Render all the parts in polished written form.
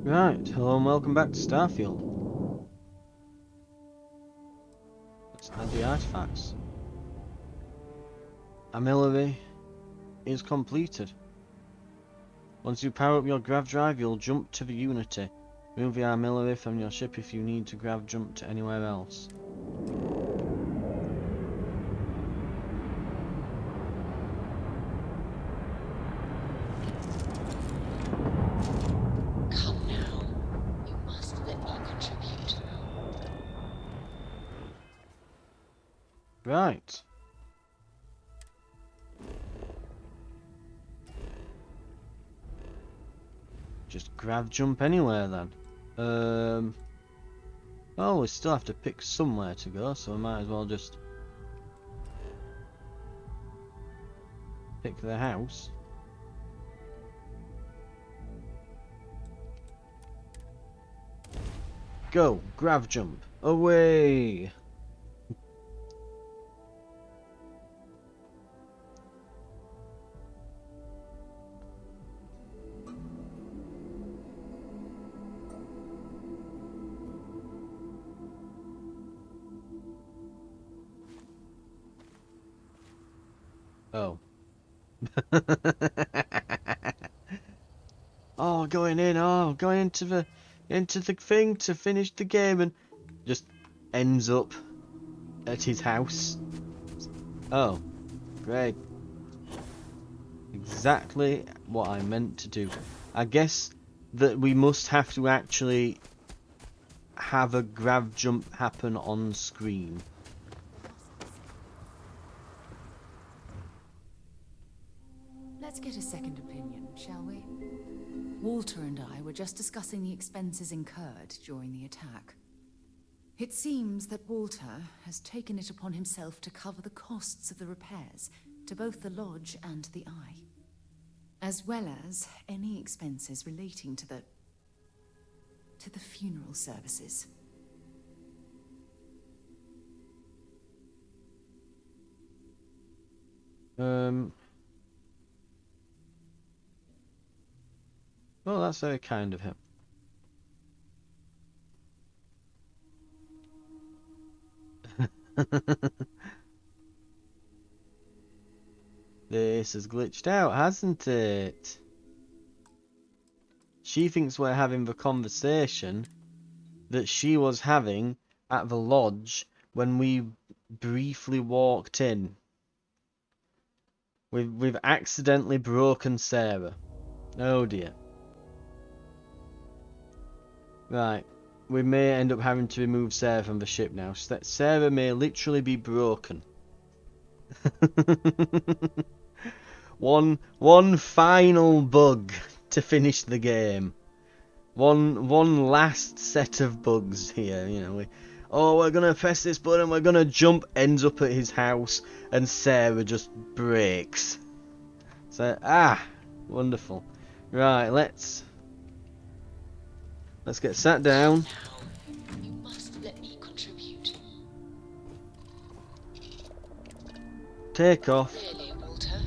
Right, hello and welcome back to Starfield. Let's add the artifacts. Artillery is completed. Once you power up your grav drive, you'll jump to the Unity. Move the artillery from your ship if you need to grav jump to anywhere else. Come now. You must let me contribute. Right. Just grav jump anywhere then. Oh, we still have to pick somewhere to go, so we might as well just pick the house. Go, grav jump, away! Oh. Oh, going into the thing to finish the game and just ends up at his house. Oh, great. Exactly what I meant to do. I guess that we must have to actually have a grav jump happen on screen. Let's get a second opinion, shall we? Walter and I were just discussing the expenses incurred during the attack. It seems that Walter has taken it upon himself to cover the costs of the repairs to both the lodge and the Eye, as well as any expenses relating to the funeral services. Well, that's very kind of him. This has glitched out, hasn't it? She thinks we're having the conversation that she was having at the lodge when we briefly walked in. We've accidentally broken Sarah. Oh dear. Right. We may end up having to remove Sarah from the ship now. Sarah may literally be broken. One final bug to finish the game. One last set of bugs here, you know. We're gonna press this button, we're gonna jump, ends up at his house, and Sarah just breaks. So wonderful. Right, let's get sat down. Now, you must let me contribute. Take off. Really, Walter,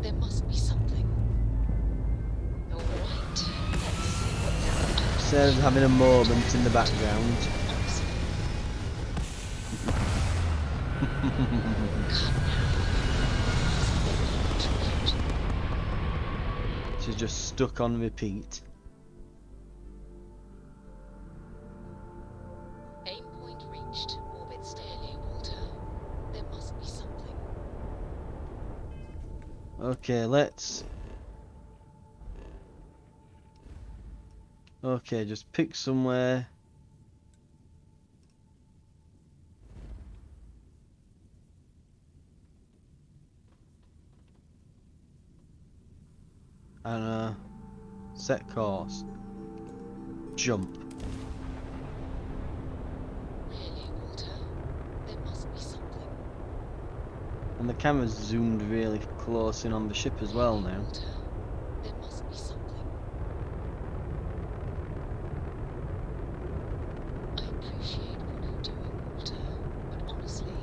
there must be something. All right, let's see what's Sarah's having a moment in the background. She's just stuck on repeat. Aim point reached. Orbit steadily, Walter. There must be something. Okay, let's... Okay, just pick somewhere. And set course. Jump. Really, Walter, there must be something. And the camera's zoomed really close in on the ship as well now. Walter, there must be something. I appreciate what you're doing, Walter, but honestly,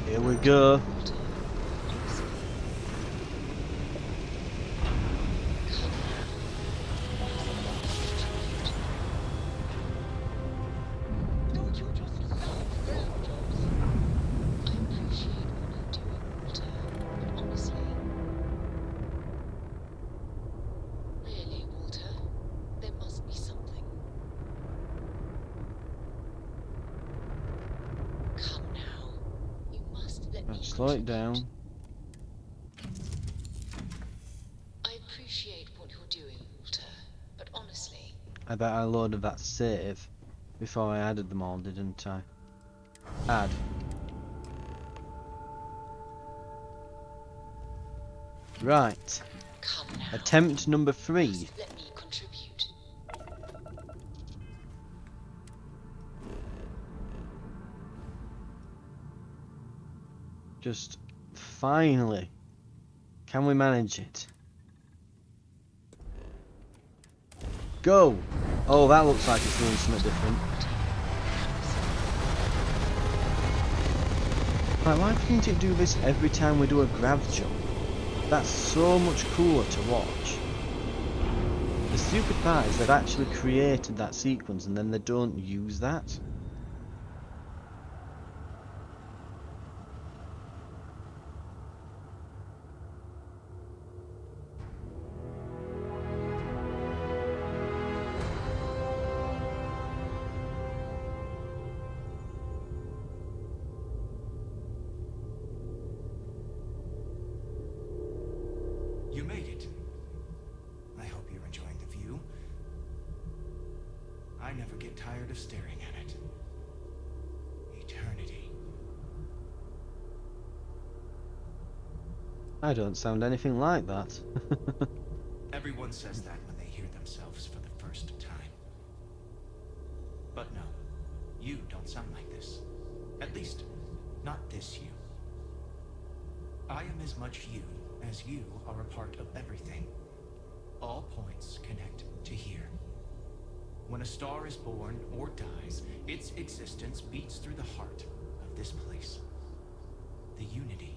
Here we go. Walter, honestly. Slow it down. I appreciate what you're doing, Walter, but honestly... I bet I loaded that save before I added them all, didn't I? Add. Right. Come now. Attempt number 3. Just let me contribute. Just finally. Can we manage it? Go! Oh, that looks like it's doing something different. Like, why couldn't it do this every time we do a grav jump? That's so much cooler to watch. The stupid part is they've actually created that sequence and then they don't use that. You made it. I hope you're enjoying the view. I never get tired of staring at it. Eternity. I don't sound anything like that. Everyone says that when they hear themselves for the first time. But no, you don't sound like this. At least, not this you. I am as much you as you are a part of everything. All points connect to here. When a star is born or dies, its existence beats through the heart of this place. The unity.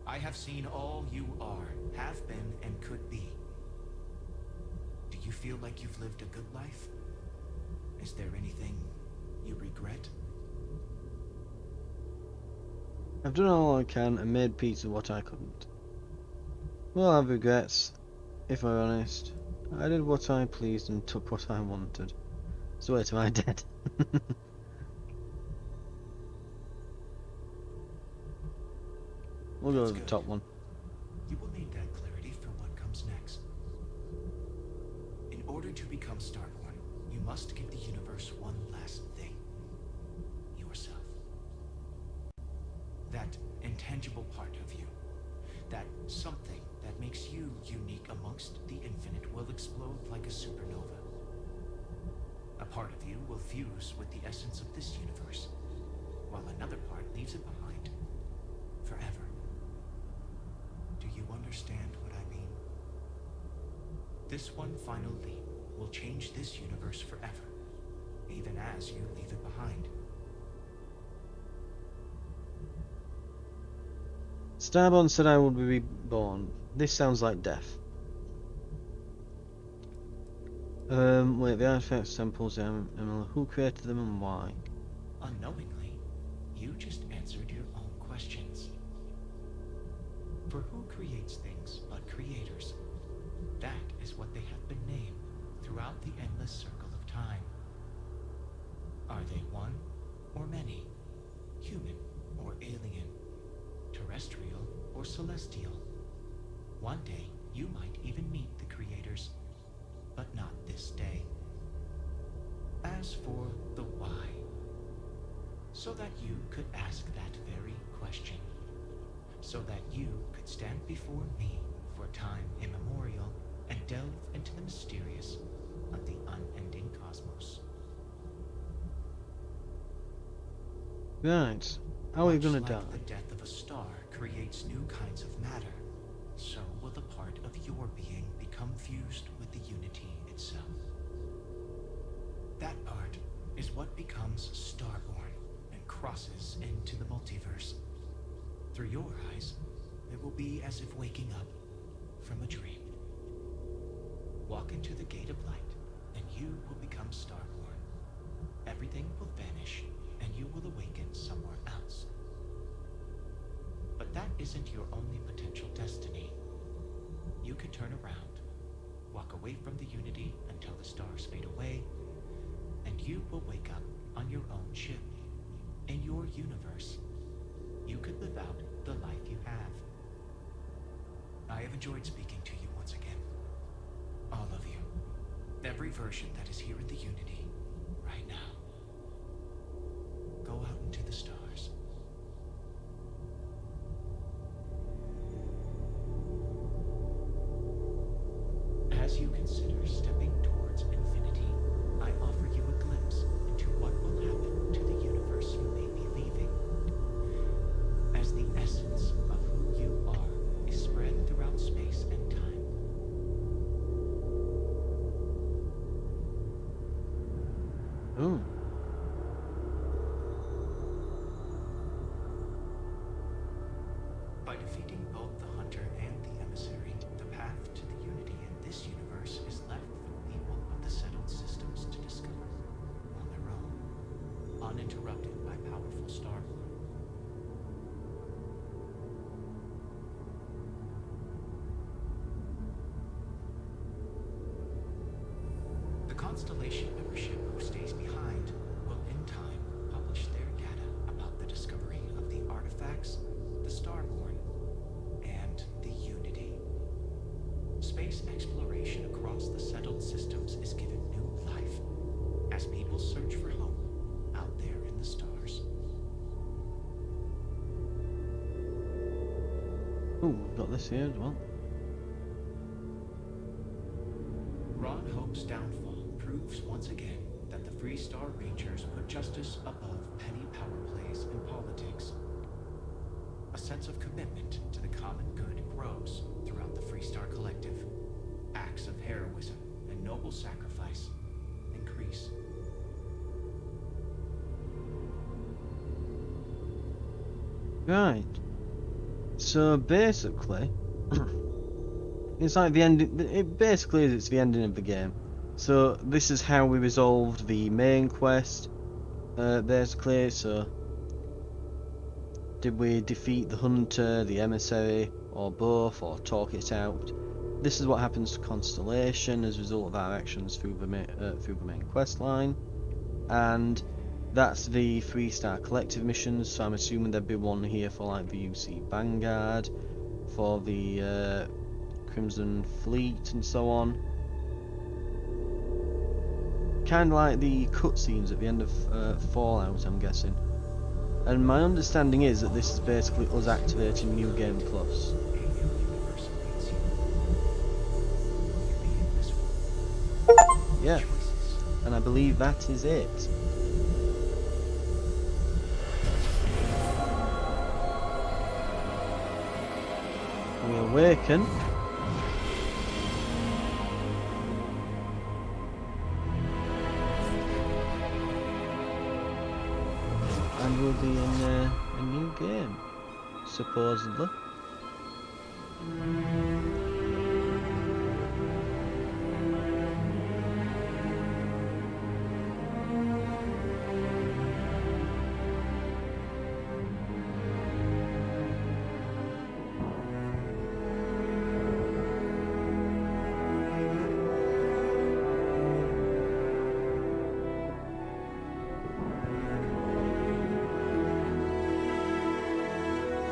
I have seen all you are, have been, and could be. Do you feel like you've lived a good life? Is there anything you regret? I've done all I can and made peace with what I couldn't. Well, I have regrets, if I'm honest. I did what I pleased and took what I wanted. So wait, am I dead? We'll go with the top one. You will need that clarity for what comes next. In order to become Starborn, you must give the universe one last thing. Yourself. That intangible part of you. That something that makes you unique amongst the infinite will explode like a supernova. A part of you will fuse with the essence of this universe, while another part leaves it behind. Forever. Do you understand what I mean? This one final leap will change this universe forever, even as you leave it behind. Starborn said I would be reborn. This sounds like death. Wait, the artifacts, temples, who created them and why? Unknowingly, you just answered your own questions. For who creates things but creators? That is what they have been named throughout the endless circle of time. Are they one or many? Human or alien? Terrestrial or celestial? One day, you might even meet the creators, but not this day. As for the why, so that you could ask that very question, so that you could stand before me for time immemorial and delve into the mysterious of the unending cosmos. Right. How are you gonna Much die? like the death of a star creates new kinds of matter, so will the part of your being become fused with the unity itself. That part is what becomes Starborn and crosses into the multiverse. Through your eyes, it will be as if waking up from a dream. Walk into the gate of light, and you will become Starborn. Everything will vanish, and you will awaken somewhere else. But that isn't your only potential destiny. You could turn around, walk away from the unity until the stars fade away, and you will wake up on your own ship, in your universe. you could live out the life you have. I have enjoyed speaking to you once again. All of you. Every version that is here in the Unity, right now. Go out into the stars. As you consider stepping towards infinity, I offer you a glimpse into what will happen to the universe you may be leaving. As the essence of who you are is spread throughout space and time. Ooh. By defeating both the hunter and the emissary, the path to the unity in this universe is left for the people of the settled systems to discover on their own, uninterrupted by powerful Starfield. The Constellation membership who stays behind will in time publish their data about the discovery of the artifacts, the Starborn, and the Unity. Space exploration across the settled systems is given new life as people search for home out there in the stars. Ooh, we've got this here as well. Ron Hope's downfall proves once again that the Free Star Rangers put justice above petty power plays and politics. A sense of commitment to the common good grows throughout the Free Star Collective. Acts of heroism and noble sacrifice increase. Right. So basically, it's like the end. It basically is. It's the ending of the game. So this is how we resolved the main quest. Basically, so did we defeat the hunter, the emissary, or both, or talk it out? This is what happens to Constellation as a result of our actions through the main quest line, and that's the 3-star collective missions. So I'm assuming there'd be one here for like the UC Vanguard, for the Crimson Fleet, and so on. Kind of like the cutscenes at the end of Fallout, I'm guessing. And my understanding is that this is basically us activating New Game Plus. Yeah, and I believe that is it. We awaken. And we'll be in a new game, supposedly.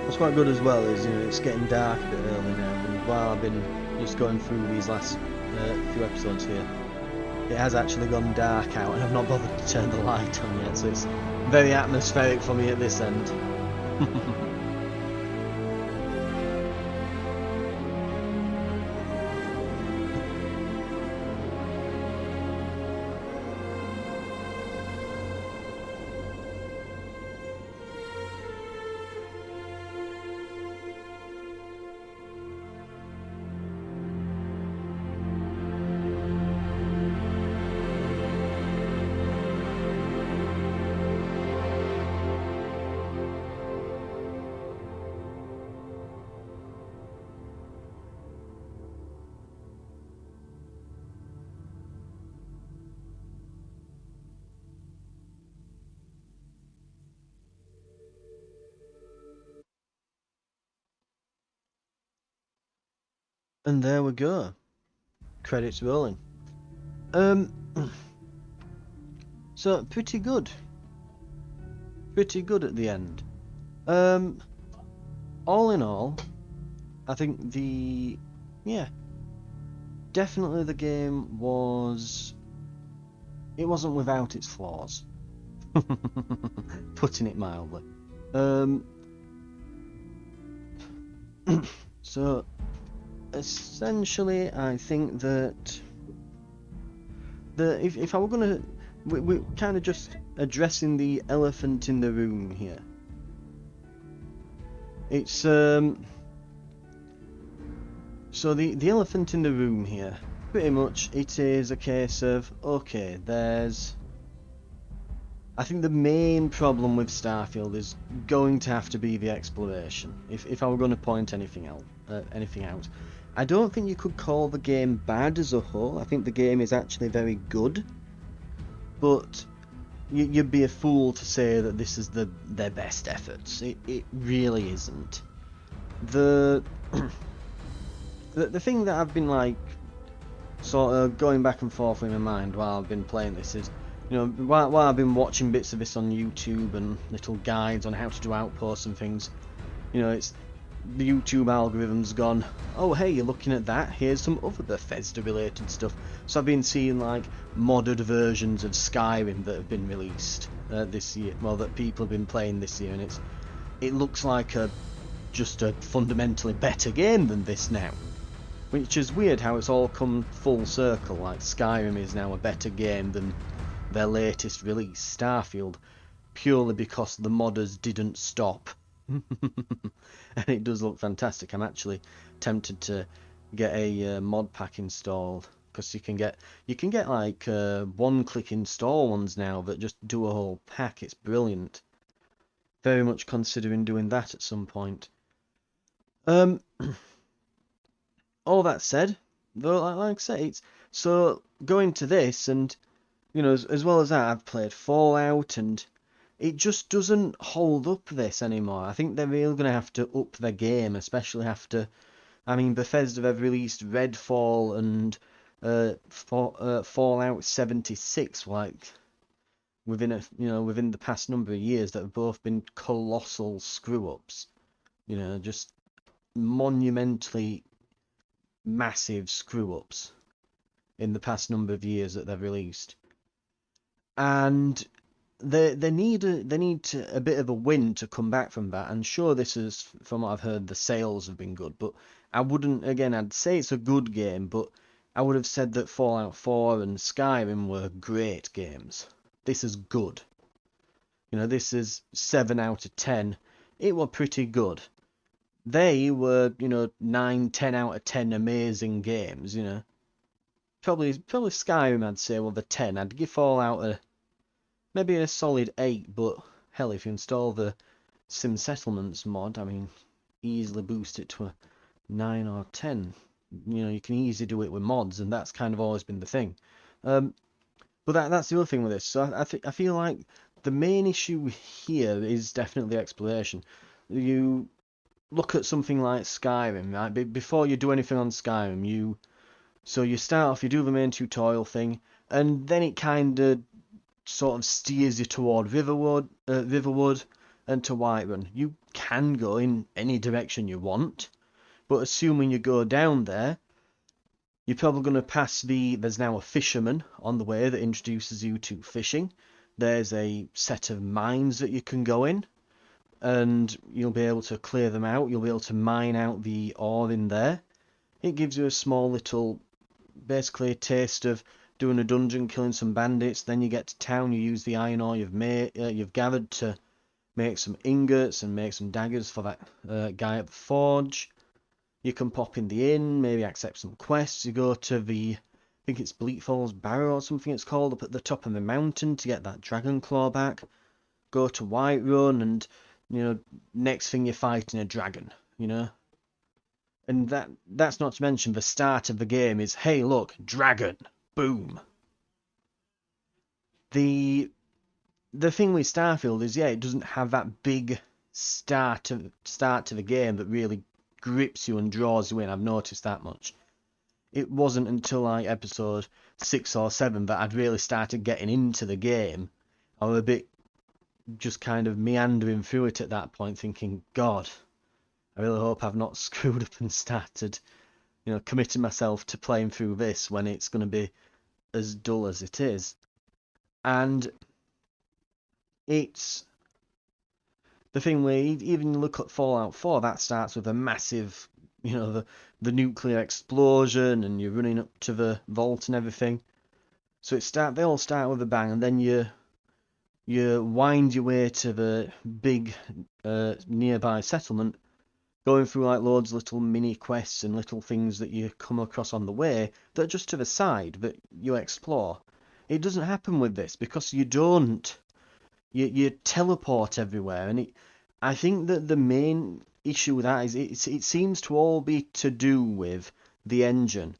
What's quite good as well is, you know, it's getting dark a bit early now, and while I've been just going through these last few episodes here, it has actually gone dark out, and I've not bothered to turn the light on yet, so it's very atmospheric for me at this end. And there we go. Credits rolling. So pretty good. Pretty good at the end. all in all, I think definitely the game it wasn't without its flaws, putting it mildly. Um, so essentially, I think that if I were gonna, we're kind of just addressing the elephant in the room here. It's so the elephant in the room here, pretty much it is a case of, okay, I think the main problem with Starfield is going to have to be the exploration. If I were going to point anything out, I don't think you could call the game bad as a whole. I think the game is actually very good, but you'd be a fool to say that this is their best efforts. It really isn't. The the thing that I've been like sort of going back and forth in my mind while I've been playing this is, while I've been watching bits of this on YouTube and little guides on how to do outposts and things, it's the YouTube algorithm's gone, oh hey, you're looking at that, here's some other Bethesda related stuff. So I've been seeing like modded versions of Skyrim that have been released this year, well, that people have been playing this year, and it looks like just a fundamentally better game than this now. Which is weird how it's all come full circle, like Skyrim is now a better game than their latest release, Starfield, purely because the modders didn't stop. And it does look fantastic. I'm actually tempted to get a mod pack installed, because you can get like one-click install ones now that just do a whole pack. It's brilliant. Very much considering doing that at some point. All that said, though, like I say, it's so going to this, and as well as that, I've played Fallout, and it just doesn't hold up this anymore. I think they're really going to have to up their game, especially after, I mean, Bethesda have released Redfall and Fallout 76, like within the past number of years, that have both been colossal screw ups. Just monumentally massive screw ups in the past number of years that they've released, and they need a bit of a win to come back from that. And sure, this is, from what I've heard, the sales have been good, but I'd say it's a good game, but I would have said that Fallout 4 and Skyrim were great games. This is good. This is 7 out of 10. It were pretty good. They were, 9, 10 out of 10 amazing games, Probably Skyrim, I'd say, were the 10. I'd give Fallout maybe a solid 8, but hell, if you install the Sim Settlements mod, I mean, easily boost it to a 9 or 10. You can easily do it with mods, and that's kind of always been the thing. But that's the other thing with this. So I feel like the main issue here is definitely exploration. You look at something like Skyrim, right? Before you do anything on Skyrim, you start off, you do the main tutorial thing, and then it kind of sort of steers you toward Riverwood and to Whiterun. You can go in any direction you want, but assuming you go down there, you're probably going to pass there's now a fisherman on the way that introduces you to fishing. There's a set of mines that you can go in, and you'll be able to clear them out. You'll be able to mine out the ore in there. It gives you a small little, basically a taste of doing a dungeon, killing some bandits. Then you get to town, you use the iron ore you've gathered to make some ingots and make some daggers for that guy at the forge. You can pop in the inn, maybe accept some quests. You go to I think it's Bleak Falls Barrow or something it's called, up at the top of the mountain to get that dragon claw back. Go to Whiterun, and next thing you're fighting a dragon, And that's not to mention the start of the game is, hey look, dragon, boom. The thing with Starfield is, it doesn't have that big start to the game that really grips you and draws you in. I've noticed that much. It wasn't until like episode 6 or 7 that I'd really started getting into the game. I was a bit just kind of meandering through it at that point, thinking, God, I really hope I've not screwed up and started, committing myself to playing through this when it's going to be as dull as it is. And it's the thing where even look at Fallout 4, that starts with a massive, the nuclear explosion, and you're running up to the vault and everything. So they all start with a bang, and then you wind your way to the big nearby settlement, going through like loads of little mini quests and little things that you come across on the way that are just to the side that you explore. It doesn't happen with this because you don't. You teleport everywhere, and I think that the main issue with that is it seems to all be to do with the engine,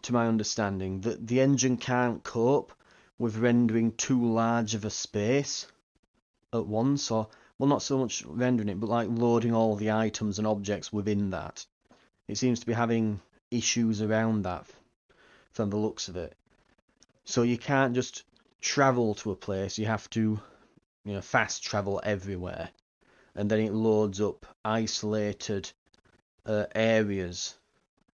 to my understanding, that the engine can't cope with rendering too large of a space at once, or, well, not so much rendering it, but like loading all the items and objects within that. It seems to be having issues around that from the looks of it. So you can't just travel to a place, you have to fast travel everywhere, and then it loads up isolated areas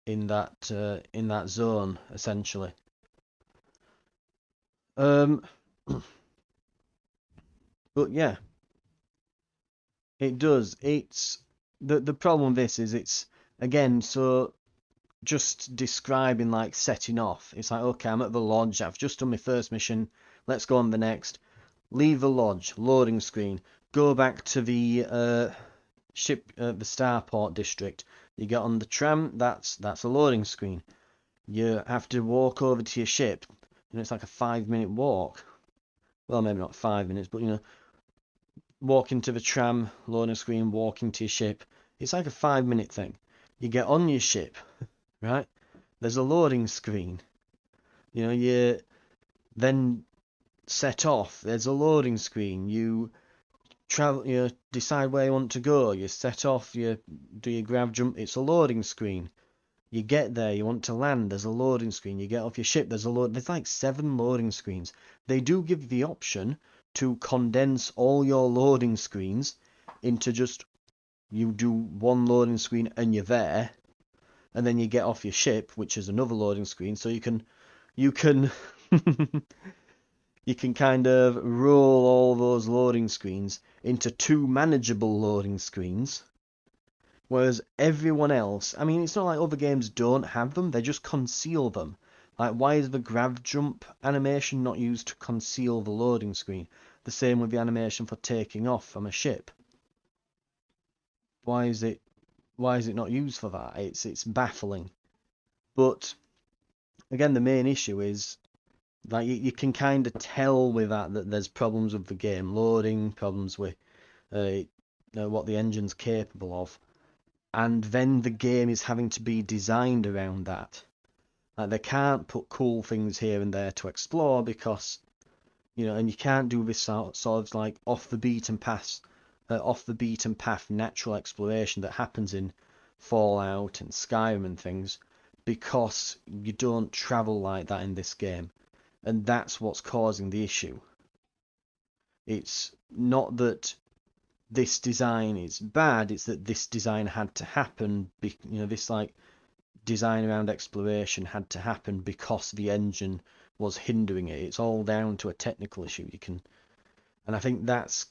in that zone essentially. But yeah, it does. It's the problem with this is it's again so just describing like setting off. It's like, okay, I'm at the lodge. I've just done my first mission. Let's go on the next. Leave the lodge, loading screen, go back to the ship, the starport district. You get on the tram, that's a loading screen. You have to walk over to your ship, it's like a 5-minute walk. Well, maybe not 5 minutes, but walking to the tram, loading screen, walking to your ship. It's like a 5-minute thing. You get on your ship, right? There's a loading screen. You then set off, there's a loading screen. You travel, decide where you want to go, you set off, you do your grav jump, it's a loading screen. You get there, you want to land, there's a loading screen. You get off your ship, there's like 7 loading screens. They do give you the option to condense all your loading screens into just, you do one loading screen and you're there, and then you get off your ship, which is another loading screen, so you can you can kind of roll all those loading screens into 2 manageable loading screens. Whereas everyone else, I mean, it's not like other games don't have them, they just conceal them. Like, why is the grav jump animation not used to conceal the loading screen? The same with the animation for taking off from a ship. Why is it not used for that? It's baffling. But again, the main issue is, like, you can kind of tell with that there's problems with the game loading, problems with what the engine's capable of, and then the game is having to be designed around that. Like, they can't put cool things here and there to explore because, and you can't do this sort of like off the beaten path natural exploration that happens in Fallout and Skyrim and things, because you don't travel like that in this game. And that's what's causing the issue. It's not that this design is bad, it's that this design had to happen. This like design around exploration had to happen because the engine was hindering it. It's all down to a technical issue. And I think that's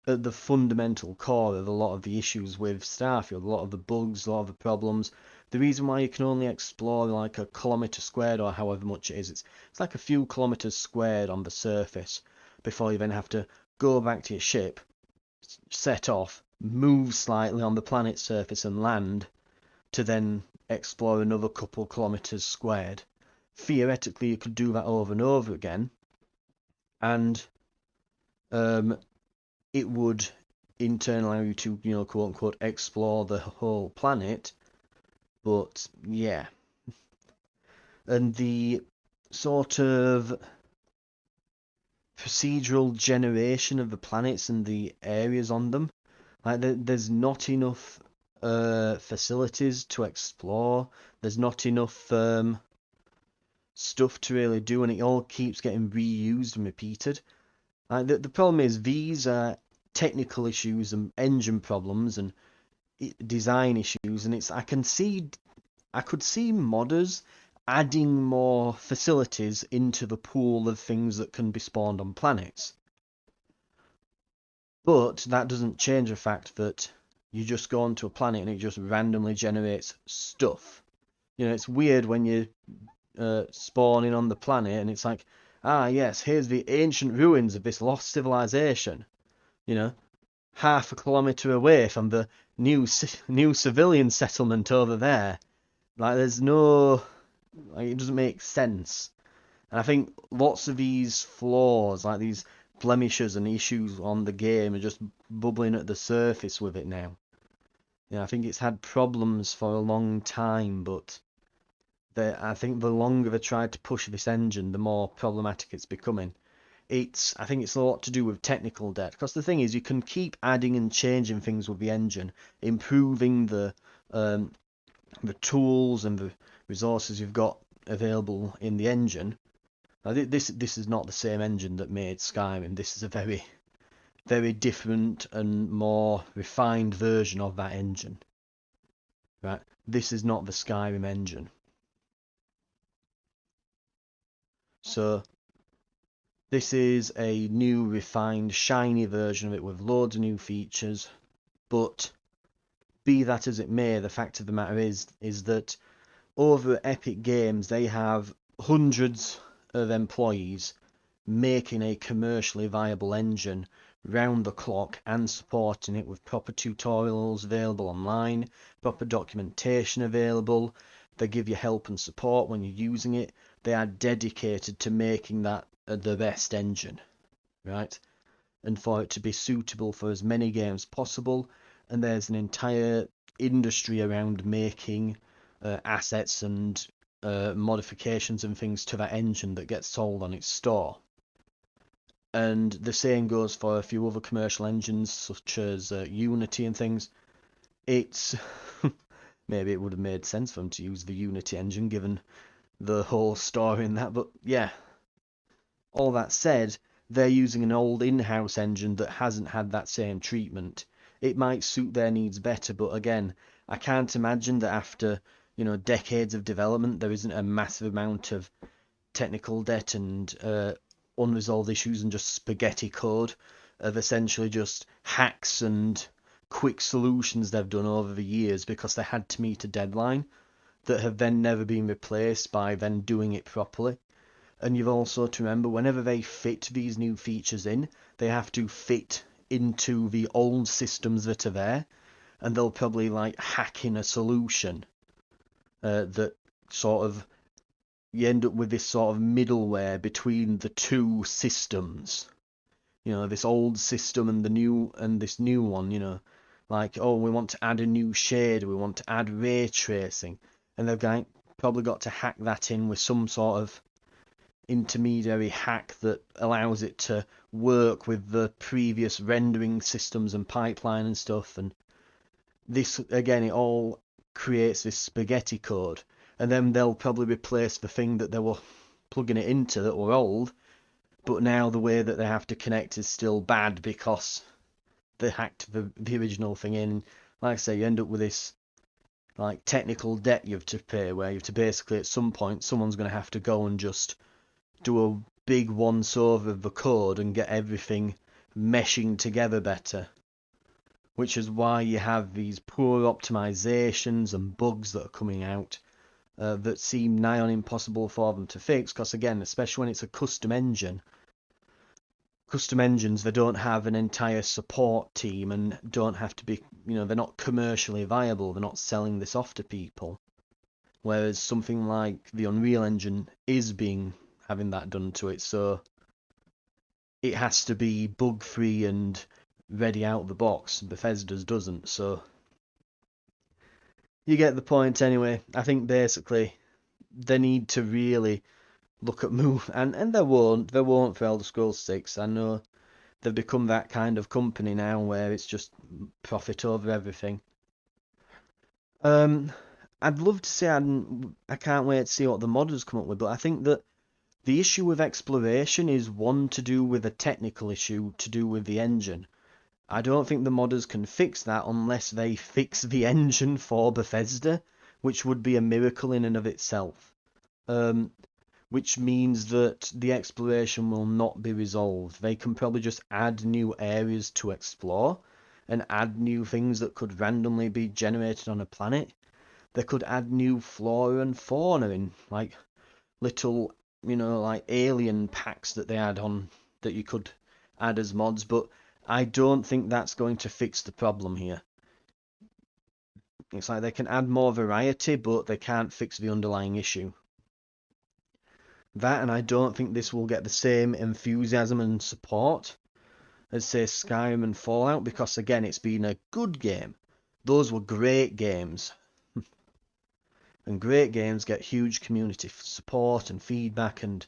at the fundamental core of a lot of the issues with Starfield, a lot of the bugs, a lot of the problems. The reason why you can only explore like a kilometre squared or however much it is, it's like a few kilometres squared on the surface before you then have to go back to your ship, set off, move slightly on the planet's surface and land to then explore another couple kilometres squared. Theoretically, you could do that over and over again, and it would in turn allow you to, quote unquote, explore the whole planet. But yeah, and the sort of procedural generation of the planets and the areas on them, like there's not enough facilities to explore. There's not enough stuff to really do, and it all keeps getting reused and repeated. Like the problem is these are technical issues and engine problems, and design issues, and I could see modders adding more facilities into the pool of things that can be spawned on planets. But that doesn't change the fact that you just go onto a planet and it just randomly generates stuff. It's weird when you spawning on the planet and it's like, ah, yes, here's the ancient ruins of this lost civilization. Half a kilometre away from the new civilian settlement over there. Like, there's no, like, it doesn't make sense. And I think lots of these flaws, like these blemishes and issues on the game, are just bubbling at the surface with it now. I think it's had problems for a long time, but I think the longer they tried to push this engine, the more problematic it's becoming. I think it's a lot to do with technical debt, because the thing is, you can keep adding and changing things with the engine, improving the tools and the resources you've got available in the engine. Now, this is not the same engine that made Skyrim. This is a very, very different and more refined version of that engine. Right? This is not the Skyrim engine. So this is a new, refined, shiny version of it with loads of new features. But be that as it may, the fact of the matter is that over at Epic Games, they have hundreds of employees making a commercially viable engine round the clock and supporting it with proper tutorials available online, proper documentation available. They give you help and support when you're using it. They are dedicated to making that the best engine, right? And for it to be suitable for as many games possible. And there's an entire industry around making assets and modifications and things to that engine that gets sold on its store. And the same goes for a few other commercial engines such as Unity and things. It's maybe it would have made sense for them to use the Unity engine given the whole story in that, but yeah. All that said, they're using an old in-house engine that hasn't had that same treatment. It might suit their needs better, but again, I can't imagine that after decades of development, there isn't a massive amount of technical debt and unresolved issues and just spaghetti code of essentially just hacks and quick solutions they've done over the years because they had to meet a deadline that have then never been replaced by then doing it properly. And you've also to remember, whenever they fit these new features in, they have to fit into the old systems that are there, and they'll probably hack in a solution that sort of you end up with this sort of middleware between the two systems. This old system and this new one. Oh, we want to add a new shader, we want to add ray tracing, and they've probably got to hack that in with some sort of intermediary hack that allows it to work with the previous rendering systems and pipeline and stuff. And this, again, it all creates this spaghetti code. And then they'll probably replace the thing that they were plugging it into that were old, but now the way that they have to connect is still bad because they hacked the original thing in. Like I say, you end up with this technical debt you have to pay, where you have to basically at some point someone's going to have to go and just do a big once over of the code and get everything meshing together better. Which is why you have these poor optimizations and bugs that are coming out that seem nigh on impossible for them to fix, because again, especially when it's a custom engines, they don't have an entire support team and don't have to be, they're not commercially viable, they're not selling this off to people. Whereas something like the Unreal Engine is having that done to it, so it has to be bug free and ready out of the box. Bethesda's doesn't, so you get the point anyway. I think basically they need to really look at move, and they won't for Elder Scrolls 6. I know they've become that kind of company now where it's just profit over everything. I'd love to say I can't wait to see what the modders come up with, but I think that the issue with exploration is one to do with a technical issue to do with the engine. I don't think the modders can fix that unless they fix the engine for Bethesda, which would be a miracle in and of itself. Which means that the exploration will not be resolved. They can probably just add new areas to explore and add new things that could randomly be generated on a planet. They could add new flora and fauna in, like little, like alien packs that they add on that you could add as mods, but I don't think that's going to fix the problem here. It's like they can add more variety, but they can't fix the underlying issue. That, and I don't think this will get the same enthusiasm and support as, say, Skyrim and Fallout, because, again, it's been a good game. Those were great games. And great games get huge community support and feedback, and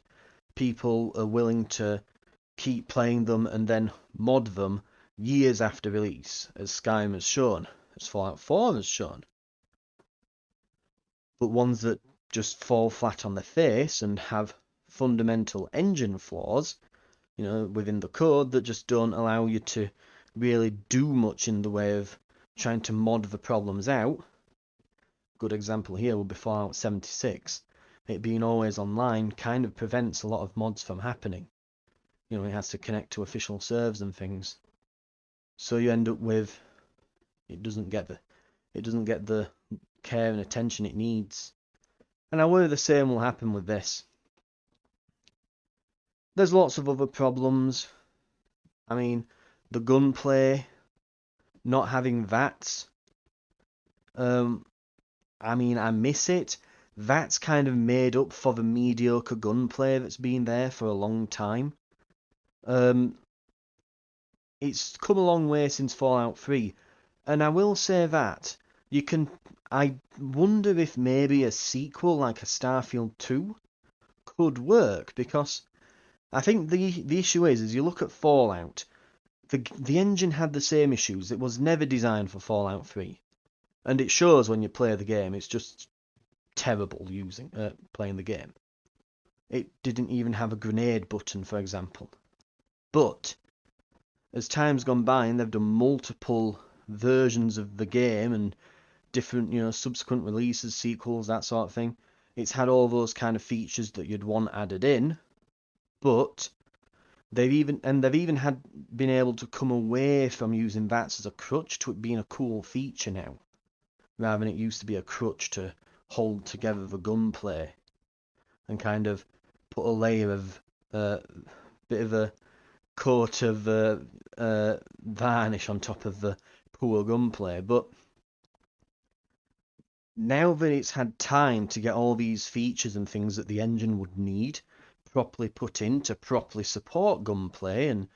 people are willing to keep playing them and then mod them years after release, as Skyrim has shown, as Fallout 4 has shown. But ones that just fall flat on their face and have fundamental engine flaws, within the code that just don't allow you to really do much in the way of trying to mod the problems out. Good example here would be Fallout 76. It being always online kind of prevents a lot of mods from happening. It has to connect to official servers and things. So you end up with it doesn't get the care and attention it needs. And I worry the same will happen with this. There's lots of other problems. I mean, the gunplay, not having VATS. I miss it. That's kind of made up for the mediocre gunplay that's been there for a long time. It's come a long way since Fallout 3, and I will say that I wonder if maybe a sequel like a Starfield 2 could work, because I think the issue is you look at Fallout, the engine had the same issues. It was never designed for Fallout 3. And it shows when you play the game. It's just terrible playing the game. It didn't even have a grenade button, for example. But as time's gone by and they've done multiple versions of the game and different, subsequent releases, sequels, that sort of thing, it's had all those kind of features that you'd want added in. But they've even been able to come away from using VATS as a crutch to it being a cool feature now, rather than it used to be a crutch to hold together the gunplay and kind of put a layer of bit of a coat of varnish on top of the poor gunplay. But now that it's had time to get all these features and things that the engine would need properly put in to properly support gunplay and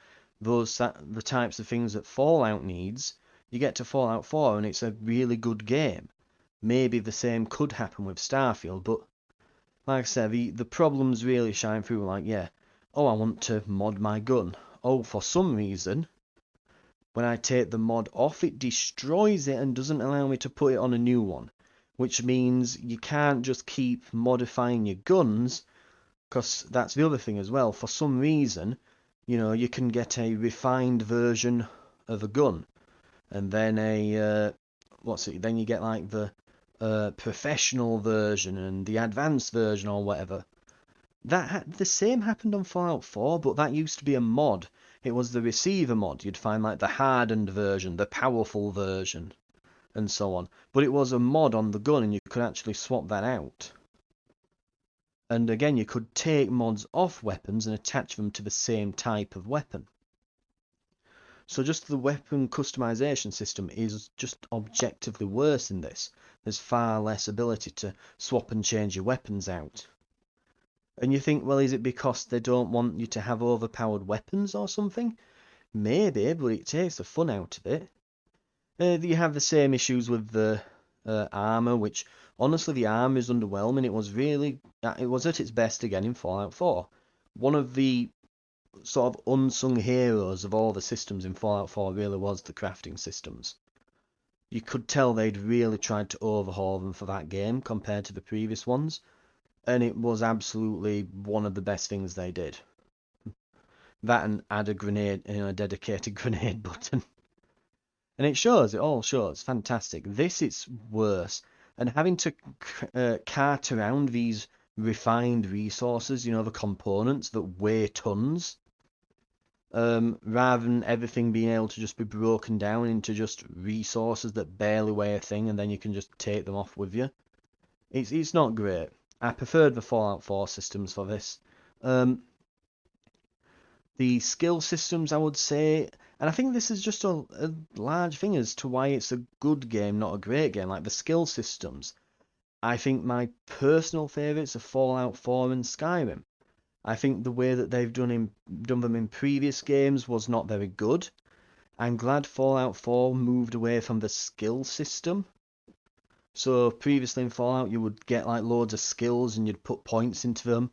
the types of things that Fallout needs, you get to Fallout 4 and it's a really good game. Maybe the same could happen with Starfield, but like I said, the problems really shine through. Like, I want to mod my gun. Oh, for some reason, when I take the mod off, it destroys it and doesn't allow me to put it on a new one. Which means you can't just keep modifying your guns, because that's the other thing as well. For some reason, you can get a refined version of a gun, and then then you get like the professional version and the advanced version or whatever. The same happened on Fallout 4, but that used to be a mod. It was the receiver mod. You'd find like the hardened version, the powerful version, and so on. But it was a mod on the gun, and you could actually swap that out. And again, you could take mods off weapons and attach them to the same type of weapon. So just the weapon customization system is just objectively worse in this. There's far less ability to swap and change your weapons out. And you think, well, is it because they don't want you to have overpowered weapons or something? Maybe, but it takes the fun out of it. You have the same issues with the armor, which honestly the armor is underwhelming. It was at its best again in Fallout 4. One of the sort of unsung heroes of all the systems in Fallout 4 really was the crafting systems. You could tell they'd really tried to overhaul them for that game compared to the previous ones, and it was absolutely one of the best things they did. That and add a dedicated grenade button. And it shows, it all shows. Fantastic. This, it's worse. And having to cart around these refined resources, you know, the components that weigh tons, rather than everything being able to just be broken down into just resources that barely weigh a thing and then you can just take them off with you. It's not great. I preferred the Fallout 4 systems for this. The skill systems, I would say, and I think this is just a large thing as to why it's a good game, not a great game. Like the skill systems, I think my personal favourites are Fallout 4 and Skyrim. I think the way that they've done them in previous games was not very good. I'm glad Fallout 4 moved away from the skill system. So previously in Fallout, you would get like loads of skills and you'd put points into them,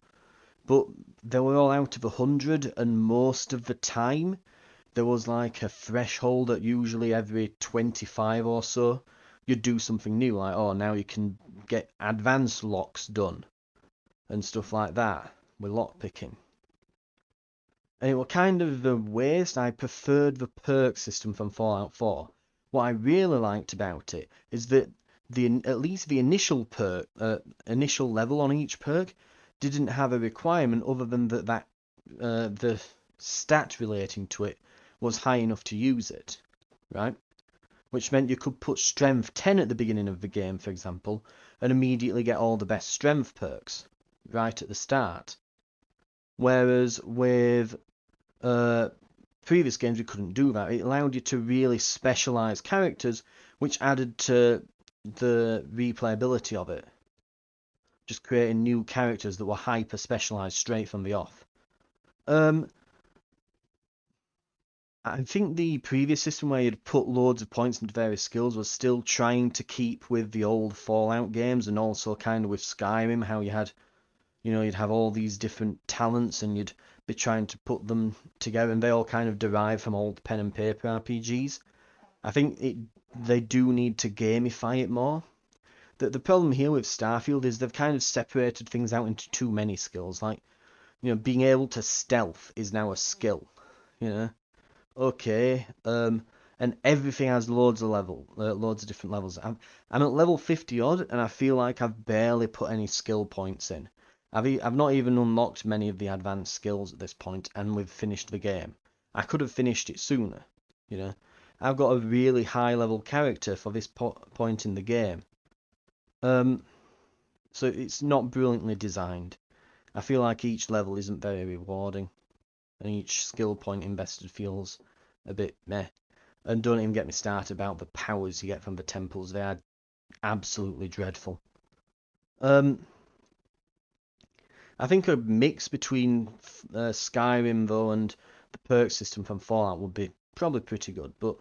but they were all out of 100, and most of the time there was like a threshold that usually every 25 or so you'd do something new, like, oh, now you can get advanced locks done and stuff like that with lockpicking. And it was kind of a waste. I preferred the perk system from Fallout 4. What I really liked about it is that at least the initial initial level on each perk didn't have a requirement other than that the stat relating to it was high enough to use it, right? Which meant you could put strength 10 at the beginning of the game, for example, and immediately get all the best strength perks right at the start. Whereas with previous games you couldn't do that. It allowed you to really specialise characters, which added to the replayability of it. Just creating new characters that were hyper specialised straight from the off. I think the previous system where you'd put loads of points into various skills was still trying to keep with the old Fallout games, and also kind of with Skyrim, how you had, you know, you'd have all these different talents and you'd be trying to put them together, and they all kind of derive from old pen and paper RPGs. I think they do need to gamify it more. The problem here with Starfield is they've kind of separated things out into too many skills. Like, you know, being able to stealth is now a skill, you know. Okay, and everything has loads of different levels. I'm at level 50 odd, and I feel like I've barely put any skill points in. I've not even unlocked many of the advanced skills at this point, and we've finished the game. I could have finished it sooner, you know. I've got a really high level character for this point in the game. So it's not brilliantly designed. I feel like each level isn't very rewarding, and each skill point invested feels a bit meh. And don't even get me started about the powers you get from the temples. They are absolutely dreadful. I think a mix between Skyrim though and the perk system from Fallout would be probably pretty good, but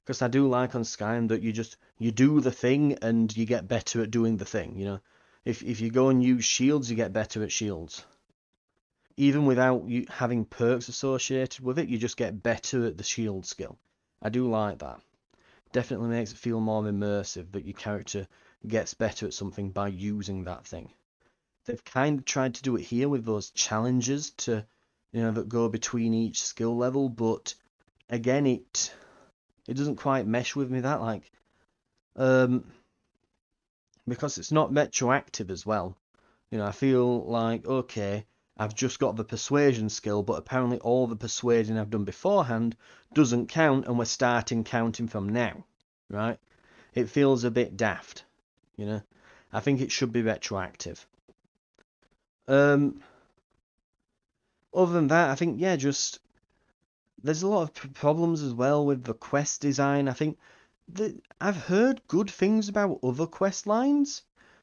because I do like on Skyrim that you do the thing and you get better at doing the thing, you know. If you go and use shields, you get better at shields. Even without you having perks associated with it, you just get better at the shield skill. I do like that. Definitely makes it feel more immersive that your character gets better at something by using that thing. They've kind of tried to do it here with those challenges to, you know, that go between each skill level, but again, it doesn't quite mesh with me that, like, because it's not retroactive as well. You know, I feel like, okay, I've just got the persuasion skill, but apparently all the persuading I've done beforehand doesn't count, and we're starting counting from now, right? It feels a bit daft, you know. I think it should be retroactive. Other than that, I think, yeah, just there's a lot of problems as well with the quest design. I think I've heard good things about other quest lines.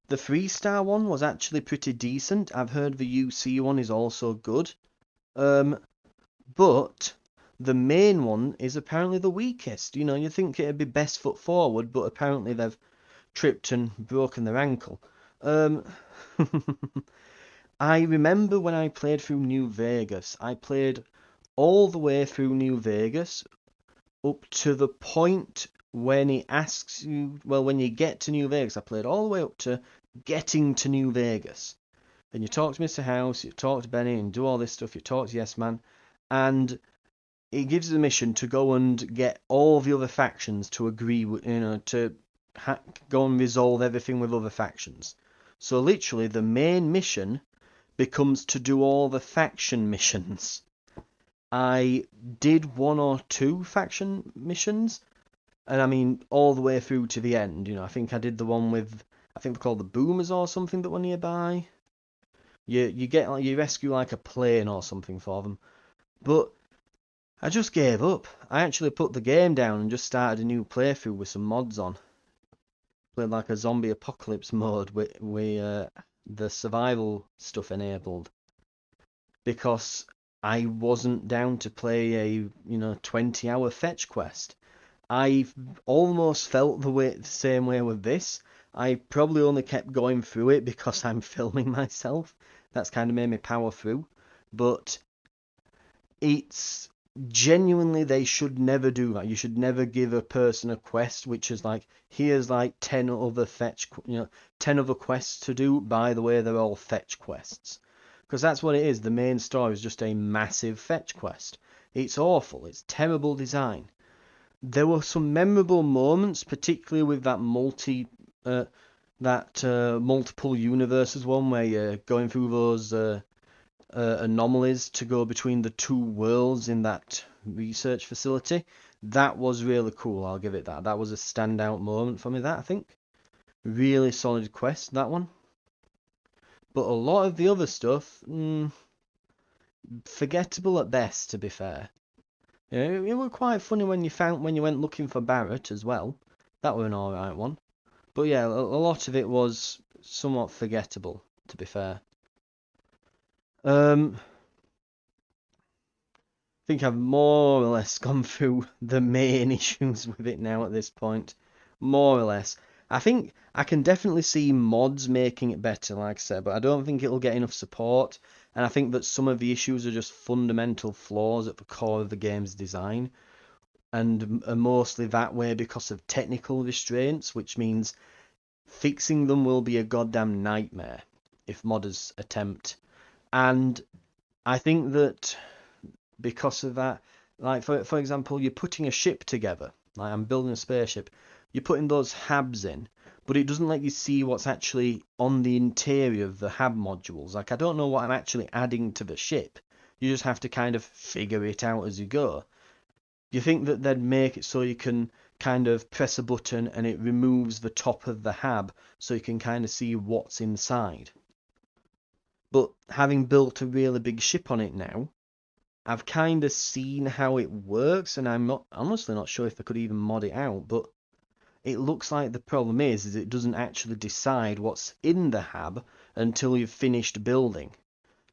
The 3-star one was actually pretty decent. I've heard the UC one is also good. But the main one is apparently the weakest. You know, you think it'd be best foot forward, but apparently they've tripped and broken their ankle. I remember when I played through New Vegas, I played all the way through New Vegas up to the point when he asks you, well, when you get to New Vegas, I played all the way up to getting to New Vegas. And you talk to Mr. House, you talk to Benny and do all this stuff, you talk to Yes Man, and it gives the mission to go and get all the other factions to agree with, to go and resolve everything with other factions. So literally, the main mission becomes to do all the faction missions. I did 1 or 2 faction missions, and I mean all the way through to the end. I think I did the one with, I think they're called the Boomers or something that were nearby. You get like, you rescue like a plane or something for them, but I just gave up. I actually put the game down and just started a new playthrough with some mods on. Played like a zombie apocalypse mode with the survival stuff enabled, because I wasn't down to play a 20-hour fetch quest. I almost felt the same way with this. I probably only kept going through it because I'm filming myself. That's kind of made me power through. But it's genuinely, they should never do that. You should never give a person a quest which is like, here's like 10 other 10 other quests to do. By the way, they're all fetch quests. Because that's what it is. The main story is just a massive fetch quest. It's awful. It's terrible design. There were some memorable moments, particularly with that multiple universes one, where you're going through those anomalies to go between the 2 worlds in that research facility. That was really cool, I'll give it that. That was a standout moment for me, that, I think. Really solid quest, that one. But a lot of the other stuff, forgettable at best, to be fair. It was quite funny when you went looking for Barrett as well. That was an alright one. But yeah, a lot of it was somewhat forgettable, to be fair. I think I've more or less gone through the main issues with it now at this point. More or less. I think I can definitely see mods making it better, like I said, but I don't think it'll get enough support. And I think that some of the issues are just fundamental flaws at the core of the game's design, and are mostly that way because of technical restraints, which means fixing them will be a goddamn nightmare if modders attempt. And I think that because of that, like for example, you're putting a ship together, like I'm building a spaceship, you're putting those habs in, but it doesn't let you see what's actually on the interior of the hab modules. Like, I don't know what I'm actually adding to the ship. You just have to kind of figure it out as you go. You think that they'd make it so you can kind of press a button and it removes the top of the hab so you can kind of see what's inside. But having built a really big ship on it now, I've kind of seen how it works, and I'm honestly not sure if I could even mod it out, but it looks like the problem is it doesn't actually decide what's in the hab until you've finished building.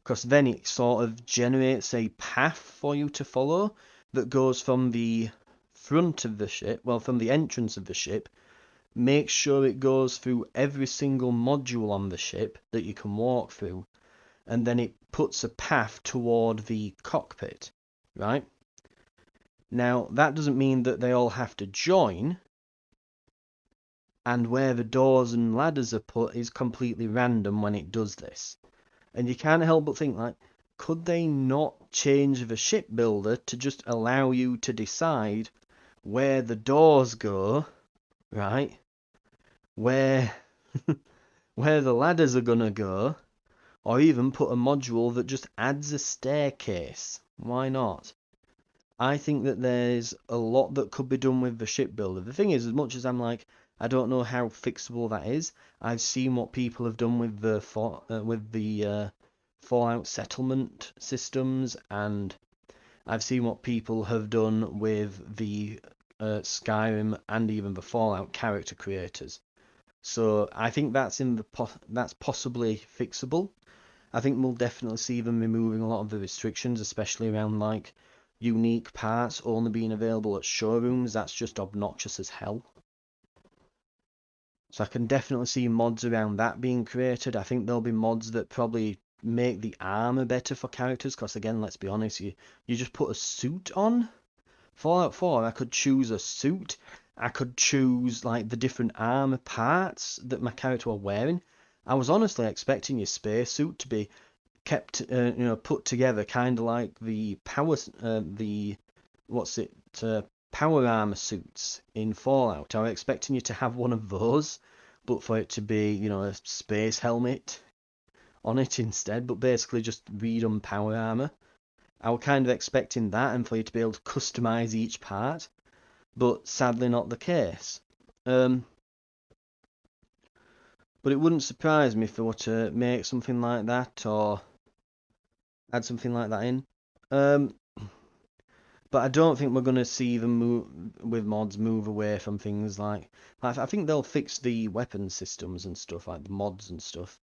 Because then it sort of generates a path for you to follow that goes from the front of the ship, well, from the entrance of the ship, makes sure it goes through every single module on the ship that you can walk through, and then it puts a path toward the cockpit, right? Now, that doesn't mean that they all have to join, and where the doors and ladders are put is completely random when it does this. And you can't help but think, like, could they not change the shipbuilder to just allow you to decide where the doors go, right? Where where the ladders are gonna go, or even put a module that just adds a staircase. Why not? I think that there's a lot that could be done with the shipbuilder. The thing is, as much as I'm like, I don't know how fixable that is, I've seen what people have done with the Fallout settlement systems, and I've seen what people have done with the Skyrim and even the Fallout character creators. So I think that's that's possibly fixable. I think we'll definitely see them removing a lot of the restrictions, especially around like unique parts only being available at showrooms. That's just obnoxious as hell. So I can definitely see mods around that being created. I think there'll be mods that probably make the armor better for characters, because again, let's be honest, you just put a suit on. Fallout 4, I could choose a suit. I could choose like the different armor parts that my character were wearing. I was honestly expecting your spacesuit to be kept, put together, kind of like the power armor suits in Fallout. I was expecting you to have one of those, but for it to be, you know, a space helmet on it instead, but basically just redone power armor. I was kind of expecting that and for you to be able to customize each part, but sadly not the case. But it wouldn't surprise me if they were to make something like that or add something like that in. But I don't think we're going to see them move away from things like I think they'll fix the weapon systems and stuff, like the mods and stuff.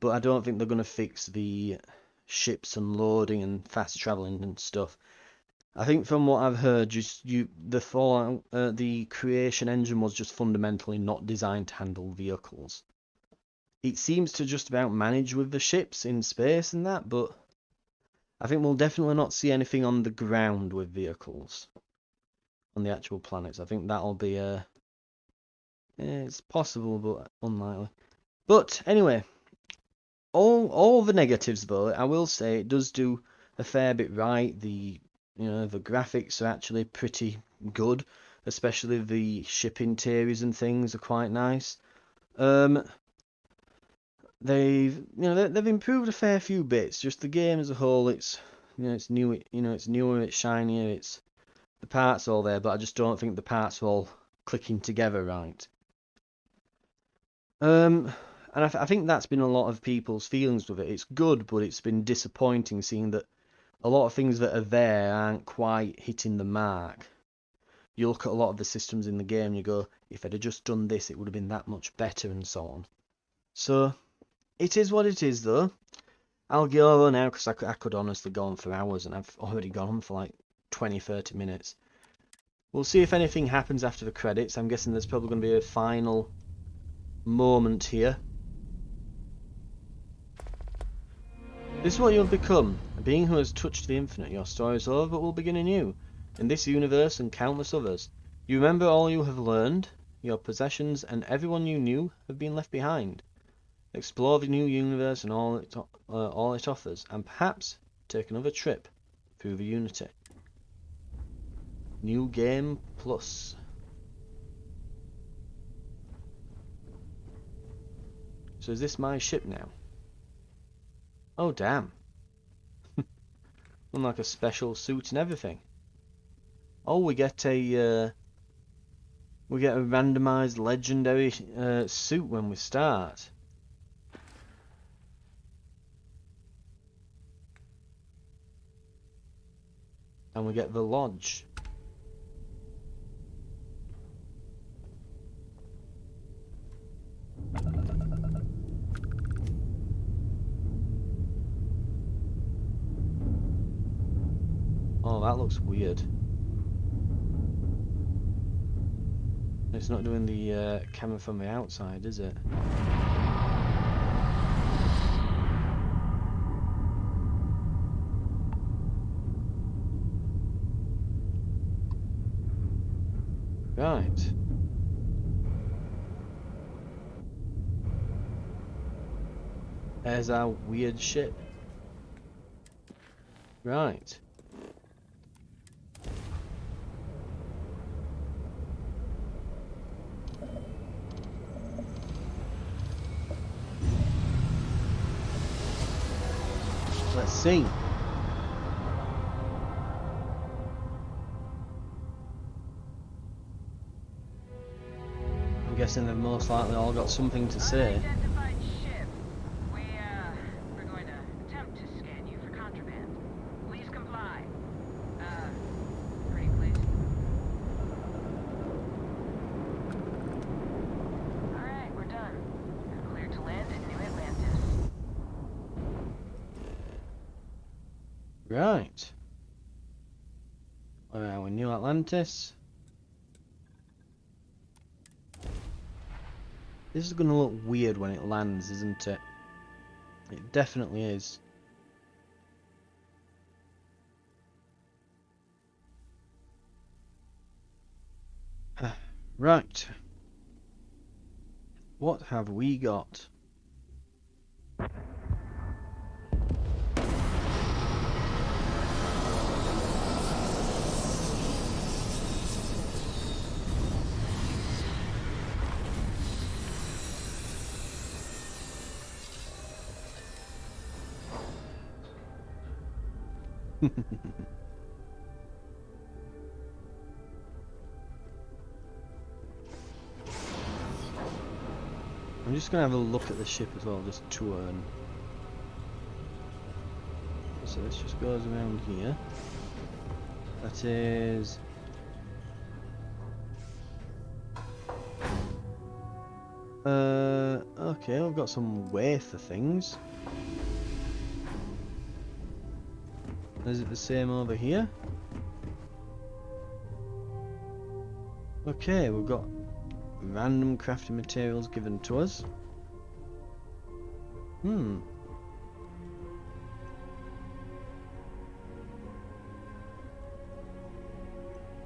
But I don't think they're going to fix the ships and loading and fast traveling and stuff. I think from what I've heard, the Fallout, the creation engine was just fundamentally not designed to handle vehicles. It seems to just about manage with the ships in space and that, but I think we'll definitely not see anything on the ground with vehicles on the actual planets. I think that'll be it's possible, but unlikely. But anyway, all the negatives though, I will say it does do a fair bit right. The graphics are actually pretty good, especially the ship interiors and things are quite nice. They've improved a fair few bits. Just the game as a whole, it's new. It's newer, it's shinier, it's the parts all there, but I just don't think the parts are all clicking together right. And I think that's been a lot of people's feelings with it. It's good, but it's been disappointing seeing that a lot of things that are there aren't quite hitting the mark. You look at a lot of the systems in the game and you go, if I'd have just done this, it would have been that much better and so on. So, it is what it is though. I'll go over now because I could honestly go on for hours and I've already gone on for like 20-30 minutes. We'll see if anything happens after the credits. I'm guessing there's probably going to be a final moment here. This is what you'll become, a being who has touched the infinite. Your story is over, but will begin anew. In this universe and countless others. You remember all you have learned. Your possessions and everyone you knew have been left behind. Explore the new universe and all it offers, and perhaps take another trip through the Unity. New game plus. So is this my ship now? Oh damn. Unlike a special suit and everything. Oh, we get a randomized legendary suit when we start. And we get the lodge. Oh, that looks weird. It's not doing the camera from the outside, is it? Right. There's our weird ship. Right. Let's see. I'm guessing they've most likely all got something to say. Unidentified ship. We're going to attempt to scan you for contraband. Please comply. Pretty please. Alright, we're done. You're cleared to land in New Atlantis. Right. Where are we? New Atlantis. This is going to look weird when it lands, isn't it? It definitely is. Right. What have we got? I'm just gonna have a look at the ship as well, just tour. And so this just goes around here. That is. Okay, I've got some wafer things. Is it the same over here? Okay, we've got random crafting materials given to us.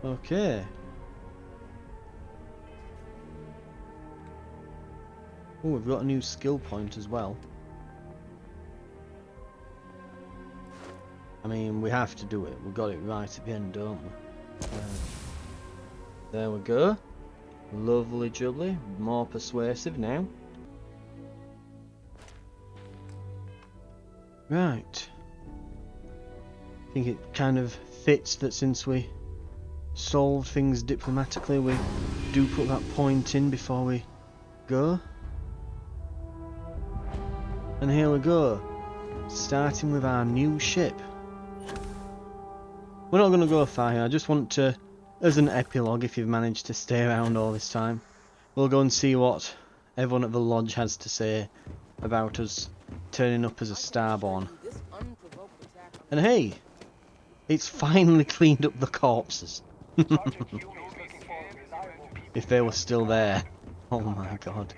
Okay. Oh, we've got a new skill point as well. I mean, we have to do it. We got it right at the end, don't we? There we go. Lovely jubbly. More persuasive now. Right. I think it kind of fits that since we solved things diplomatically, we do put that point in before we go. And here we go. Starting with our new ship. We're not going to go far here. I just want to, as an epilogue, if you've managed to stay around all this time, we'll go and see what everyone at the lodge has to say about us turning up as a Starborn. And hey, it's finally cleaned up the corpses. If they were still there. Oh my god.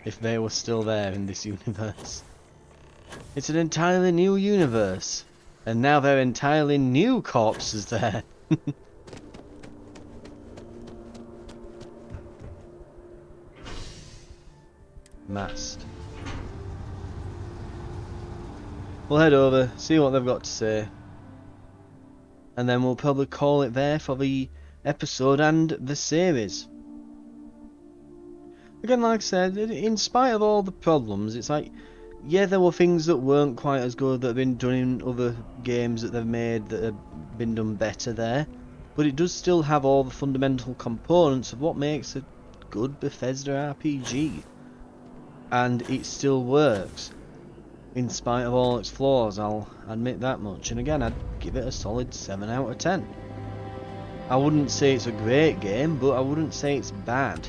If they were still there in this universe. It's an entirely new universe. And now there are entirely new corpses there. Mast. We'll head over, see what they've got to say. And then we'll probably call it there for the episode and the series. Again, like I said, in spite of all the problems, it's like, yeah, there were things that weren't quite as good that have been done in other games that they've made that have been done better there. But it does still have all the fundamental components of what makes a good Bethesda RPG. And it still works. In spite of all its flaws, I'll admit that much. And again, I'd give it a solid 7 out of 10. I wouldn't say it's a great game, but I wouldn't say it's bad.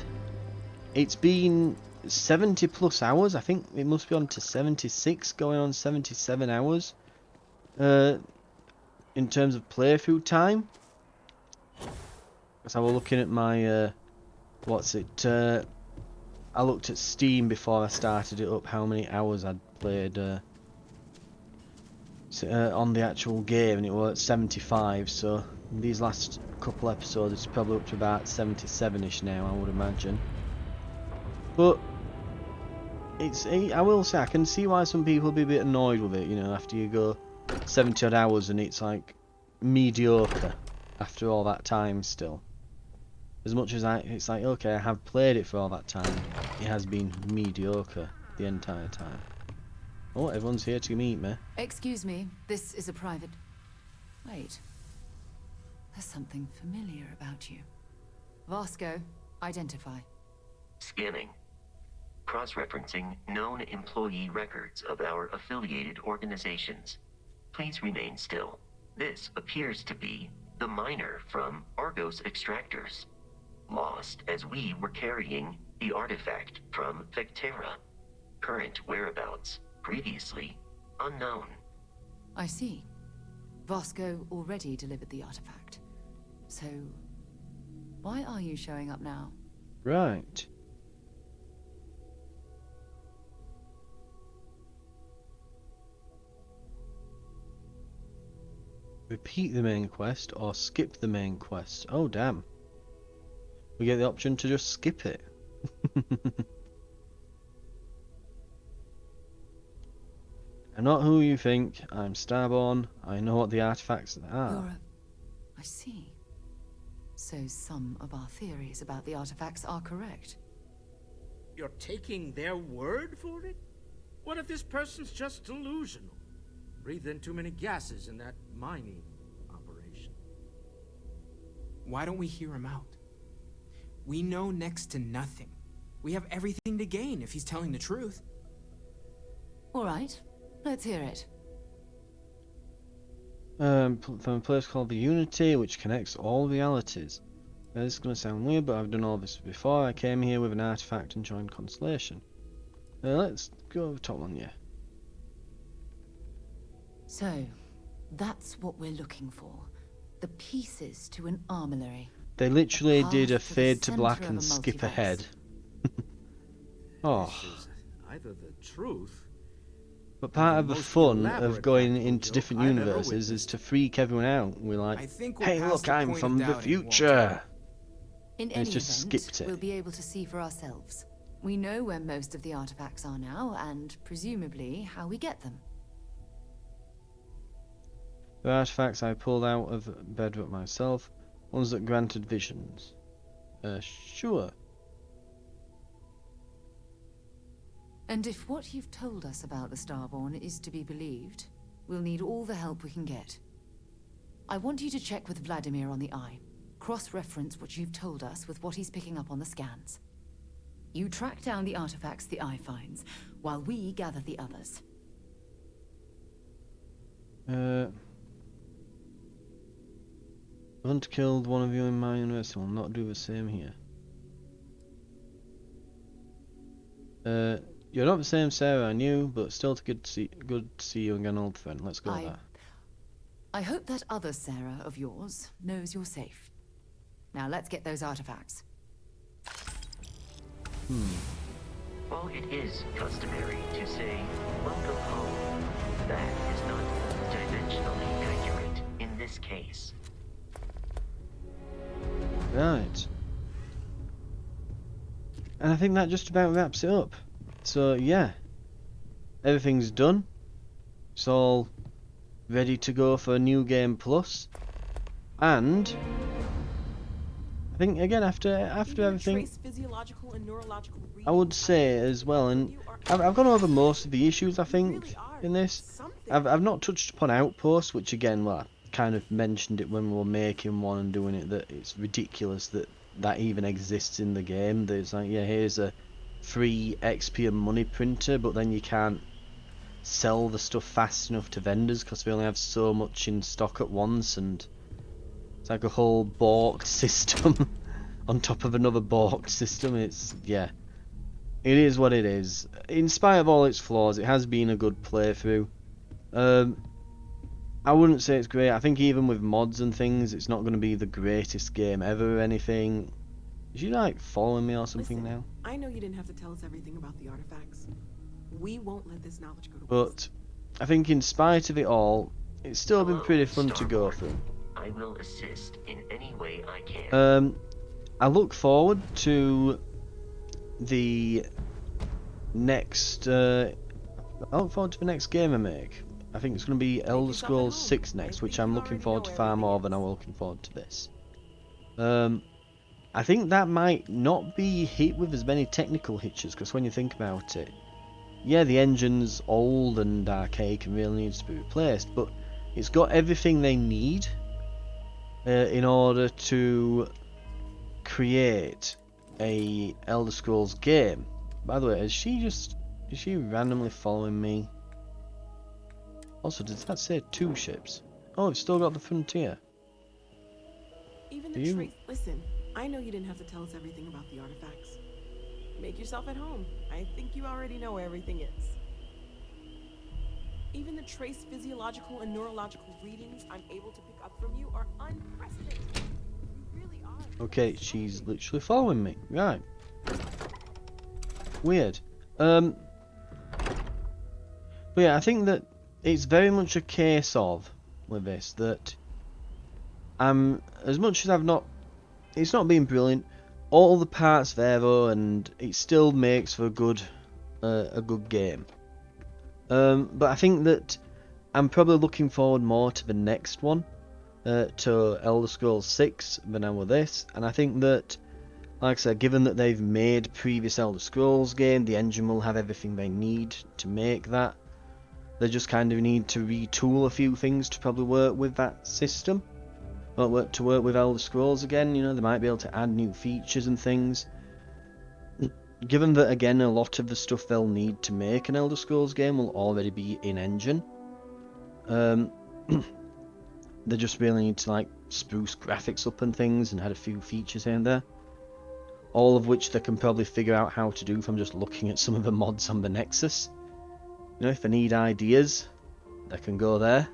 It's been 70 plus hours. I think it must be on to 76, going on 77 hours. In terms of playthrough time. Because I was looking at my, I looked at Steam before I started it up, how many hours I'd played on the actual game, and it was 75, so these last couple episodes it's probably up to about 77ish now, I would imagine. But I will say, I can see why some people would be a bit annoyed with it, you know, after you go 70 odd hours and it's like mediocre after all that time still. As much as it's like, okay, I have played it for all that time, it has been mediocre the entire time. Oh, everyone's here to meet me. Excuse me, this is a private... Wait. There's something familiar about you. Vasco, identify. Scanning. Cross-referencing known employee records of our affiliated organizations. Please remain still. This appears to be the miner from Argos Extractors. Lost as we were carrying the artifact from Vectera. Current whereabouts, previously unknown. I see. Vasco already delivered the artifact. So, why are you showing up now? Right. Repeat the main quest or skip the main quest. Oh damn. We get the option to just skip it. I'm not who you think. I'm Starborn. I know what the artifacts are. I see. So some of our theories about the artifacts are correct. You're taking their word for it? What if this person's just delusional? Breathed in too many gases in that mining Why don't we hear him out? We know next to nothing. We have everything to gain if he's telling the truth. All right, let's hear it. From a place called the Unity, which connects all realities. This is going to sound weird, but I've done all this before. I came here with an artifact and joined Constellation. Let's go over the top one, yeah. So, that's what we're looking for. The pieces to an armillary. They literally path did a to the fade to center black of and a skip multiverse. ahead. Oh. This is either the truth. But part of the most fun of elaborate going practical into joke different I've ever universes is witnessed. to freak everyone out. We're I like, think we're hey past look, the I'm point from of the doubting, future! Walter. In And any it's just event, skipped it. we'll be able to see for ourselves. We know where most of the artifacts are now, and presumably how we get them. The artifacts I pulled out of Bedrock myself, ones that granted visions. Sure. And if what you've told us about the Starborn is to be believed, we'll need all the help we can get. I want you to check with Vladimir on the Eye. Cross-reference what you've told us with what he's picking up on the scans. You track down the artifacts the Eye finds, while we gather the others. Haven't killed one of you in my universe, will not do the same here. You're not the same Sarah I knew, but still good to see you again, old friend. Let's go there. I hope that other Sarah of yours knows you're safe. Now let's get those artifacts. While it is customary to say, welcome home, that is not dimensionally accurate in this case. Right. And I think that just about wraps it up. So yeah, everything's done. It's all ready to go for a new game plus. And I think again after everything, I would say as well, and I've gone over most of the issues I think in this. I've not touched upon Outpost, which again, well, I kind of mentioned it when we were making one and doing it, that it's ridiculous that even exists in the game. There's like, yeah, here's a free XP and money printer, but then you can't sell the stuff fast enough to vendors because we only have so much in stock at once, and it's like a whole balked system on top of another balked system. It's, yeah, it is what it is. In spite of all its flaws, it has been a good playthrough. I wouldn't say it's great. I think even with mods and things, it's not going to be the greatest game ever or anything. Is she like following me or something now? I know you didn't have to tell us everything about the artifacts. We won't let this knowledge go to waste. But I think in spite of it all, it's still been pretty fun to go through. I will assist in any way I can. I look forward to the next. I look forward to the next game I make. I think it's going to be Elder Scrolls 6 next, which I'm looking forward to far more than I was looking forward to this. I think that might not be hit with as many technical hitches, because when you think about it, yeah, the engine's old and archaic and really needs to be replaced, but it's got everything they need in order to create a Elder Scrolls game. By the way, is she randomly following me? Also, does that say 2 ships? Oh, it's still got the Frontier. Even the trace. Listen, I know you didn't have to tell us everything about the artifacts. Make yourself at home. I think you already know where everything is. Even the trace physiological and neurological readings I'm able to pick up from you are unprecedented. You really are. Okay, she's literally following me. Right. Weird. But yeah, I think that it's very much a case of, with this, that as much as it's not been brilliant, all the parts there though, and it still makes for a good game. But I think that I'm probably looking forward more to the next one, to Elder Scrolls 6 than I will this, and I think that, like I said, given that they've made previous Elder Scrolls game, the engine will have everything they need to make that. They just kind of need to retool a few things to probably work with that system. to work with Elder Scrolls again. You know, they might be able to add new features and things. Given that, again, a lot of the stuff they'll need to make an Elder Scrolls game will already be in-engine. They just really need to, like, spruce graphics up and things and add a few features in there. All of which they can probably figure out how to do from just looking at some of the mods on the Nexus. You know, if they need ideas, they can go there.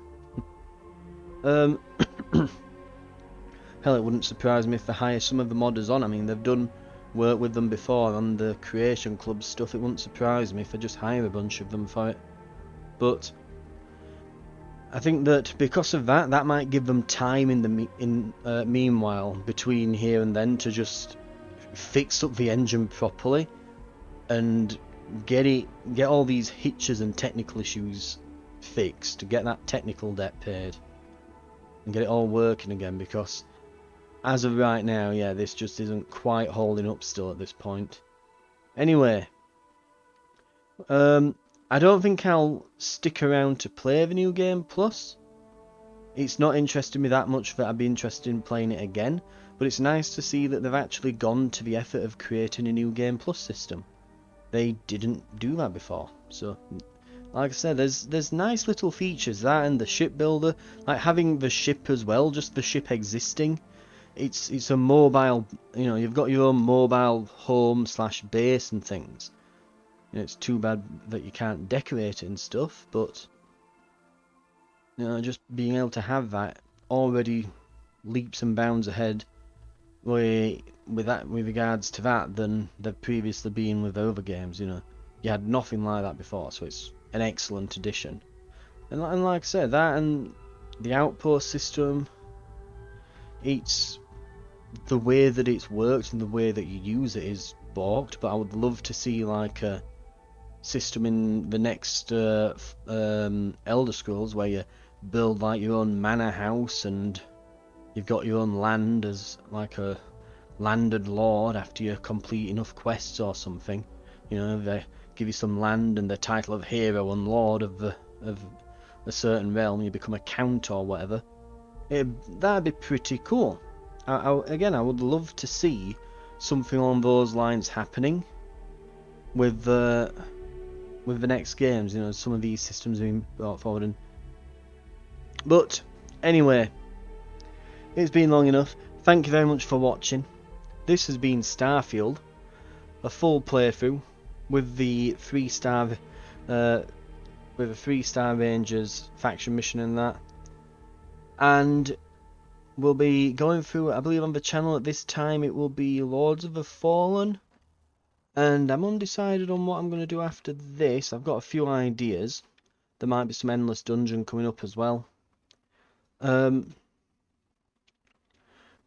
Hell, it wouldn't surprise me if they hire some of the modders on. I mean, they've done work with them before on the Creation Club stuff. It wouldn't surprise me if they just hire a bunch of them for it. But I think that because of that, that might give them time in the meanwhile between here and then to just fix up the engine properly and get all these hitches and technical issues fixed, to get that technical debt paid and get it all working again, because as of right now, yeah, this just isn't quite holding up still at this point. Anyway, I don't think I'll stick around to play the new game plus. It's not interested me that much that I'd be interested in playing it again, but it's nice to see that they've actually gone to the effort of creating a new game plus system. They didn't do that before, so like I said, there's nice little features, that and the ship builder, like having the ship as well, just the ship existing. It's a mobile, you know, you've got your own mobile home / base and things. You know, it's too bad that you can't decorate it and stuff, but you know, just being able to have that already leaps and bounds ahead with regards to that than they've previously been with other games. You know, you had nothing like that before, so it's an excellent addition. And like I said, that and the outpost system, it's the way that it's worked and the way that you use it is balked, but I would love to see like a system in the next Elder Scrolls where you build like your own manor house and you've got your own land as like a landed lord after you complete enough quests or something. You know, they give you some land and the title of hero and lord of a certain realm, you become a count or whatever. That'd be pretty cool. Again, I would love to see something along those lines happening with the next games. You know, some of these systems being brought forward. But anyway, it's been long enough. Thank you very much for watching. This has been Starfield, a full playthrough with the 3-star Rangers faction mission in that, and we'll be going through, I believe on the channel at this time it will be Lords of the Fallen, and I'm undecided on what I'm going to do after this. I've got a few ideas. There might be some Endless Dungeon coming up as well.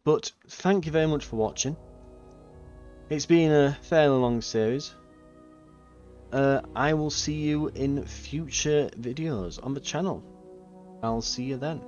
But thank you very much for watching. It's been a fairly long series. I will see you in future videos on the channel. I'll see you then.